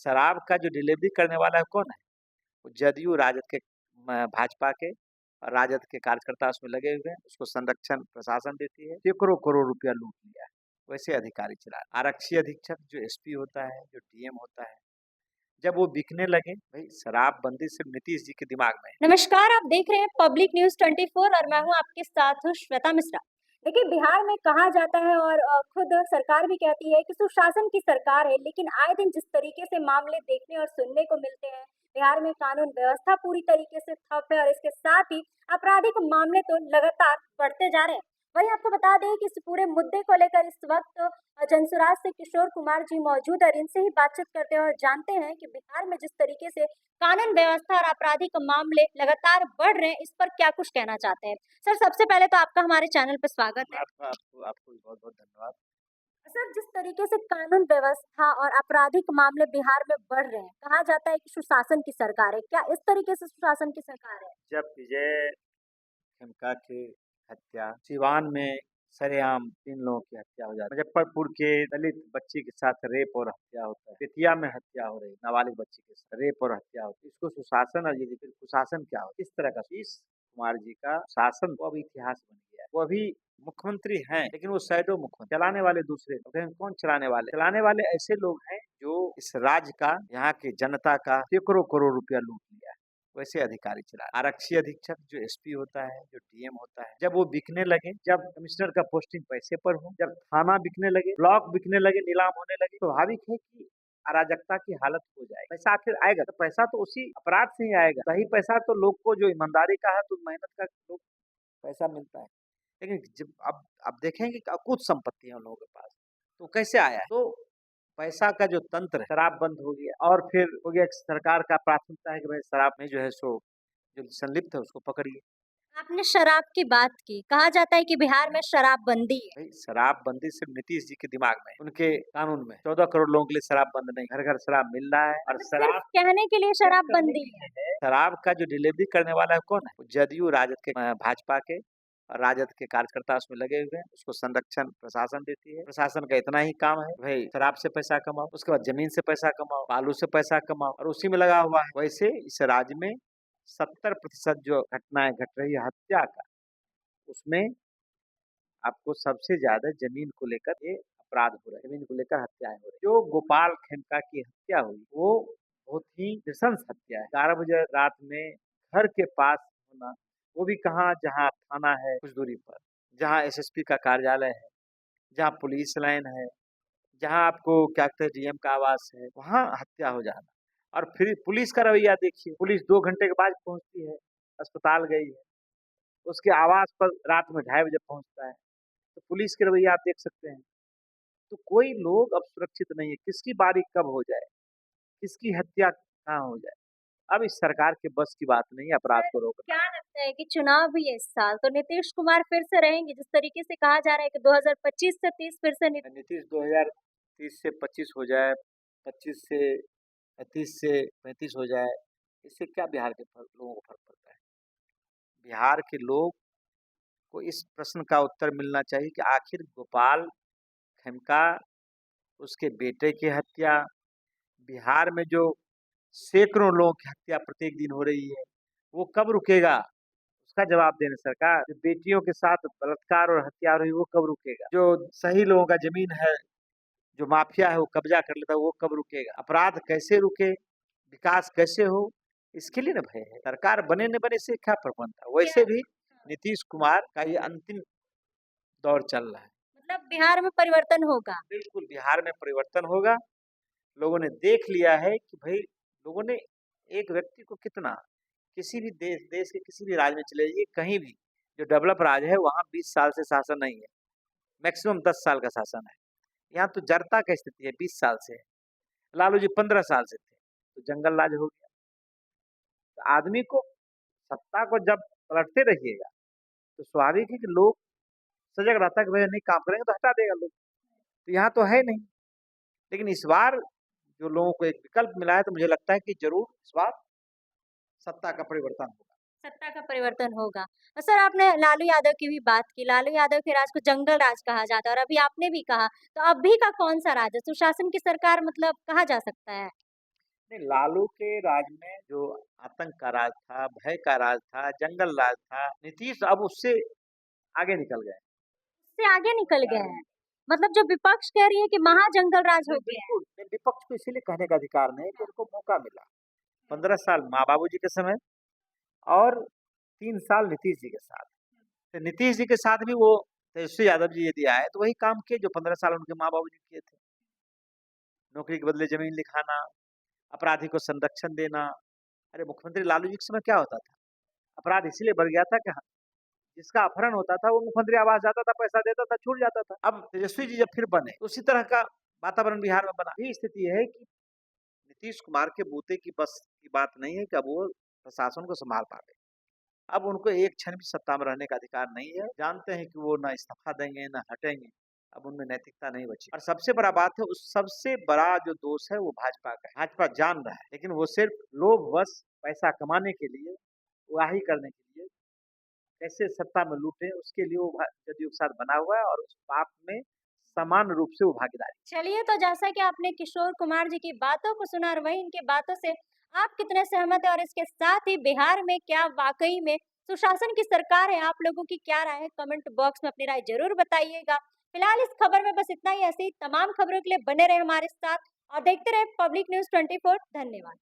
शराब का जो डिलीवरी करने वाला है कौन है? वो जदयू राजद के भाजपा के और राजद के कार्यकर्ता उसमें लगे हुए हैं। उसको संरक्षण प्रशासन देती है। सैकड़ों करोड़ रुपया लूट लिया है। वैसे अधिकारी चला रहे। आरक्षी अधीक्षक जो एसपी होता है, जो डीएम होता है, जब वो बिकने लगे, भाई शराबबंदी सिर्फ नीतीश जी के दिमाग में है। नमस्कार, आप देख रहे हैं पब्लिक न्यूज 24 और मैं हूं आपके साथ हूं श्वेता मिश्रा। देखिए, बिहार में कहा जाता है और खुद सरकार भी कहती है कि सुशासन की सरकार है, लेकिन आए दिन जिस तरीके से मामले देखने और सुनने को मिलते हैं, बिहार में कानून व्यवस्था पूरी तरीके से ठप है और इसके साथ ही आपराधिक मामले तो लगातार बढ़ते जा रहे हैं। वहीं आपको बता दें कि इस पूरे मुद्दे को लेकर इस वक्त जनसुराज से किशोर कुमार जी मौजूद है और इनसे ही बातचीत करते हैं और जानते हैं कि बिहार में जिस तरीके से कानून व्यवस्था और आपराधिक मामले लगातार बढ़ रहे हैं, इस पर क्या कुछ कहना चाहते हैं? सर, सबसे पहले तो आपका हमारे चैनल पे स्वागत है। आपका आपको आपको भी बहुत-बहुत धन्यवाद। सर, जिस तरीके से कानून व्यवस्था और आपराधिक मामले बिहार में बढ़ रहे हैं, कहा जाता है कि सुशासन की सरकार है। क्या इस तरीके से सुशासन की सरकार है? जब विजय खेमका की हत्या, सिवान में सरेआम 3 लोगों की हत्या हो जाती है, मुजफ्फरपुर के दलित बच्ची के साथ रेप और हत्या होता है, बेतिया में हत्या हो रही है, नाबालिग बच्ची के साथ रेप और हत्या होती है, इसको सुशासन और ये फिर कुशासन क्या हो, इस तरह का नीतीश कुमार जी का शासन वो अभी इतिहास बन गया है। वो अभी मुख्यमंत्री हैं, लेकिन वो शैडो मुख्यमंत्री, चलाने वाले दूसरे लोग हैं। कौन चलाने वाले ऐसे लोग हैं जो इस राज्य का, यहाँ की जनता का सैकड़ों करोड़ रुपया लूट लिया है। वैसे अधिकारी चला रहे। आरक्षी अधीक्षक जो एसपी होता है, जो डीएम होता है, जब वो बिकने लगे, जब कमिश्नर का पोस्टिंग पैसे पर हो, जब थाना बिकने लगे, ब्लॉक बिकने लगे, नीलाम होने लगे, तो स्वाभाविक है कि अराजकता की हालत हो जाए। पैसा आखिर आएगा तो पैसा तो उसी अपराध से ही आएगा। सही पैसा तो लोग को जो ईमानदारी का है, तो मेहनत का लोग पैसा मिलता है। लेकिन जब अब देखेंगे कि कुछ संपत्ति है उन लोगों के पास, तो कैसे आया है? तो पैसा का जो तंत्र है, शराब बंद हो गया और फिर हो गया कि सरकार का प्राथमिकता है कि भाई शराब में जो है सो जो संलिप्त है उसको पकड़िए। आपने शराब की बात की। कहा जाता है कि बिहार में शराबबंदी है। भाई शराबबंदी सिर्फ नीतीश जी के दिमाग में है, उनके कानून में 14 करोड़ लोगों के लिए शराब बंद नहीं, घर घर शराब मिल रहा है। और मतलब सिर्फ शराब कहने के लिए शराबबंदी है। शराब का जो डिलीवरी करने वाला है कौन है? वो जदयू राजद के भाजपा के और राजद के कार्यकर्ता उसमें लगे हुए हैं। उसको संरक्षण प्रशासन देती है। प्रशासन का इतना ही काम है भाई शराब से पैसा कमाओ, उसके बाद जमीन से पैसा कमाओ, बालू से पैसा कमाओ और उसी में लगा हुआ है। वैसे इस राज्य में 70% जो घटनाएं घट रही है हत्या का, उसमें आपको सबसे ज्यादा जमीन को लेकर ये अपराध हो रहा है, जमीन को लेकर हत्याएं हो रही है। जो गोपाल खेमका की हत्या हुई वो बहुत ही नृशंस हत्या है। 11 बजे रात में घर के पास होना, वो भी कहाँ, जहाँ थाना है कुछ दूरी पर, जहाँ एसएसपी का कार्यालय है, जहाँ पुलिस लाइन है, जहाँ आपको क्या कहते हैं डीएम का आवास है, वहाँ हत्या हो जाना। और फिर पुलिस का रवैया देखिए, पुलिस 2 घंटे के बाद पहुंचती है, अस्पताल गई है, उसके आवास पर रात में 2:30 बजे पहुंचता है। तो पुलिस के रवैया आप देख सकते हैं। तो कोई लोग अब सुरक्षित नहीं है, किसकी बारी कब हो जाए, किसकी हत्या कहाँ हो जाए, अब इस सरकार के बस की बात नहीं है अपराध सर, को रोकना। क्या लगता है कि चुनाव भी है इस साल, तो नीतीश कुमार फिर से रहेंगे? जिस तरीके से कहा जा रहा है कि 2025 से 30 फिर से नीतीश 2030 से 25 हो जाए, 25 से 30 से 35 हो जाए, इससे क्या बिहार के लोगों को फर्क पड़ता है? बिहार के लोग को इस प्रश्न का उत्तर मिलना चाहिए कि आखिर गोपाल खेमका, उसके बेटे की हत्या, बिहार में जो सैकड़ों लोगों की हत्या प्रत्येक दिन हो रही है, वो कब रुकेगा? उसका जवाब देना सरकार। जो बेटियों के साथ बलात्कार और हत्या हो रही है, वो कब रुकेगा? जो सही लोगों का जमीन है, जो माफिया है वो कब्जा कर लेता है, वो कब रुकेगा? अपराध कैसे रुके, विकास कैसे हो, इसके लिए ना भय है। सरकार बने न बने इससे क्या फर्क पड़ता है। वैसे भी नीतीश कुमार का ये अंतिम दौर चल रहा है। मतलब बिहार में परिवर्तन होगा। बिल्कुल बिहार में परिवर्तन होगा। लोगों ने देख लिया है कि भाई लोगों ने एक व्यक्ति को कितना, किसी भी देश के किसी भी राज्य में चले जाइए, कहीं भी जो डेवलप राज्य है वहाँ 20 साल से शासन नहीं है, मैक्सिमम 10 साल का शासन है। यहाँ तो जरता का स्थिति है, 20 साल से है। लालू जी 15 साल से थे, तो जंगल राज हो गया। तो आदमी को, सत्ता को जब पलटते रहिएगा तो स्वाभाविक है कि लोग सजग रहता है कि भाई नहीं काम करेंगे तो हटा देगा लोग। तो यहाँ तो है नहीं। लेकिन इस बार जो लोगों को एक विकल्प मिला है, तो मुझे लगता है कि जरूर इस बार सत्ता का परिवर्तन होगा। सत्ता का परिवर्तन होगा। सर, आपने लालू यादव की भी बात की। लालू यादव के राज को जंगल राज कहा जाता है और अभी आपने भी कहा, तो अभी का कौन सा राज है? सुशासन की सरकार मतलब कहा जा सकता है? नहीं, लालू के राज में जो आतंक का राज था, भय का राज था, जंगल राज था, नीतीश अब उससे आगे निकल गए। से आगे निकल गए हैं। मतलब जो विपक्ष कह रही है कि महाजंगल राज हो नहीं, गया है। बिल्कुल नहीं, विपक्ष को इसीलिए कहने का अधिकार नहीं कि उनको मौका मिला। 15 साल माँ बाबू जी के समय और 3 साल नीतीश जी के साथ। तो नीतीश जी के साथ भी वो तेजस्वी यादव जी यदि आए तो वही काम किए जो 15 साल उनके माँ बाबू जी किए थे। नौकरी के बदले जमीन लिखाना, अपराधी को संरक्षण देना। अरे मुख्यमंत्री लालू जी के समय क्या होता था? अपराध इसीलिए बढ़ गया था कि जिसका अपहरण होता था वो मुख्यमंत्री आवास जाता था, पैसा देता था, छूट जाता था। अब तेजस्वी जी जब फिर बने तो उसी तरह का वातावरण बिहार में बना। ये स्थिति है कि नीतीश कुमार के बूते की बस की बात नहीं है कि अब वो प्रशासन को संभाल पावे। अब उनको एक क्षण भी सत्ता में रहने का अधिकार नहीं है। जानते हैं कि वो ना इस्तीफा देंगे, ना हटेंगे। अब उनमें नैतिकता नहीं बची। और सबसे बड़ा बात है, उस सबसे बड़ा जो दोष है वो भाजपा का है। भाजपा जान रहा है, लेकिन वो सिर्फ लोभवश पैसा कमाने के लिए, उड़ाही करने के लिए, कैसे सत्ता में लूटे उसके लिए वो जदयू के साथ बना हुआ है और उस पाप में समान रूप से वो भागीदारी। चलिए, तो जैसा कि आपने किशोर कुमार जी की बातों को सुना और वहीं इनकी बातों से आप कितने सहमत हैं और इसके साथ ही बिहार में क्या वाक़ई में सुशासन की सरकार है? आप लोगों की क्या राय है? कमेंट बॉक्स में अपनी राय ज़रूर बताइएगा। फिलहाल इस खबर में बस इतना ही। ऐसी ही तमाम खबरों के लिए बने रहे हमारे साथ और देखते रहे पब्लिक न्यूज़ 24। धन्यवाद।